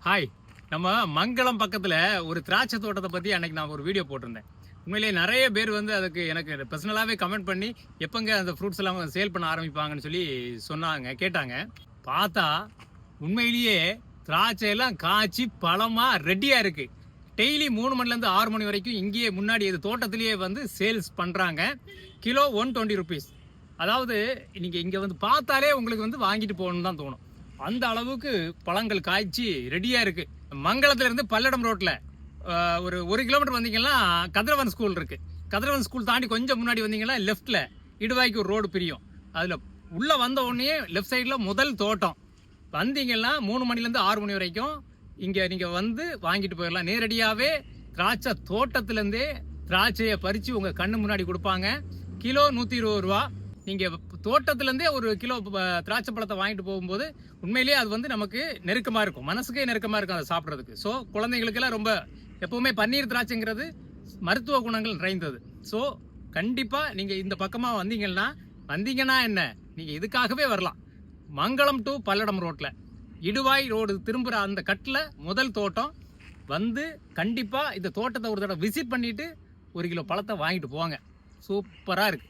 Hi. நம்ம மங்களம் பக்கத்தில் ஒரு திராட்சை தோட்டத்தை பற்றி அன்றைக்கி நான் ஒரு வீடியோ போட்டிருந்தேன். உண்மையிலேயே நிறைய பேர் வந்து அதுக்கு எனக்கு பர்சனலாகவே கமெண்ட் பண்ணி எப்போங்க அந்த ஃப்ரூட்ஸ் எல்லாம் சேல் பண்ண ஆரம்பிப்பாங்கன்னு சொல்லி சொன்னாங்க, கேட்டாங்க. பார்த்தா உண்மையிலேயே திராட்சையெல்லாம் காய்ச்சி பழமாக ரெடியாக இருக்குது. டெய்லி 3 மணிலேருந்து 6 மணி வரைக்கும் இங்கேயே முன்னாடி இது தோட்டத்திலேயே வந்து சேல்ஸ் பண்ணுறாங்க. Kilo 120 rupees. அதாவது நீங்கள் இங்கே வந்து பார்த்தாலே உங்களுக்கு வந்து வாங்கிட்டு போகணுன்னு தான் தோணும். அந்த அளவுக்கு பழங்கள் காய்ச்சி ரெடியாக இருக்குது. மங்களத்துலேருந்து பல்லடம் ரோட்டில் ஒரு 1 கிலோமீட்டர் வந்தீங்கன்னா கதிரவன் ஸ்கூல் இருக்குது. கதிரவன் ஸ்கூல் தாண்டி கொஞ்சம் முன்னாடி வந்தீங்கன்னா லெஃப்ட்டில் இடுவாய்க்கு ஒரு ரோடு பிரியும். அதில் உள்ளே வந்த உடனே லெஃப்ட் சைடில் முதல் தோட்டம். வந்தீங்கன்னா 3 மணிலேருந்து 6 மணி வரைக்கும் இங்கே நீங்கள் வந்து வாங்கிட்டு போயிடலாம். நேரடியாகவே திராட்சை தோட்டத்துலேருந்தே திராட்சையை பறித்து உங்கள் கண்ணு முன்னாடி கொடுப்பாங்க. கிலோ 120 ரூபா. நீங்கள் தோட்டத்துலேருந்தே ஒரு கிலோ திராட்சை பழத்தை வாங்கிட்டு போகும்போது உண்மையிலேயே அது வந்து நமக்கு நெருக்கமாக இருக்கும், மனசுக்கே நெருக்கமாக இருக்கும் அதை சாப்பிட்றதுக்கு. ஸோ குழந்தைங்களுக்கெல்லாம் ரொம்ப எப்போவுமே பன்னீர் திராட்சைங்கிறது மருத்துவ குணங்கள் நிறைந்தது. ஸோ கண்டிப்பாக நீங்கள் இந்த பக்கமாக வந்தீங்கன்னா என்ன, நீங்கள் இதுக்காகவே வரலாம். மங்களம் டு பல்லடம் ரோட்டில் இடுவாய் ரோடு திரும்புகிற அந்த கட்டில் முதல் தோட்டம் வந்து கண்டிப்பாக இந்த தோட்டத்தை ஒரு தடவை விசிட் பண்ணிவிட்டு 1 கிலோ பழத்தை வாங்கிட்டு போவாங்க. சூப்பராக இருக்குது.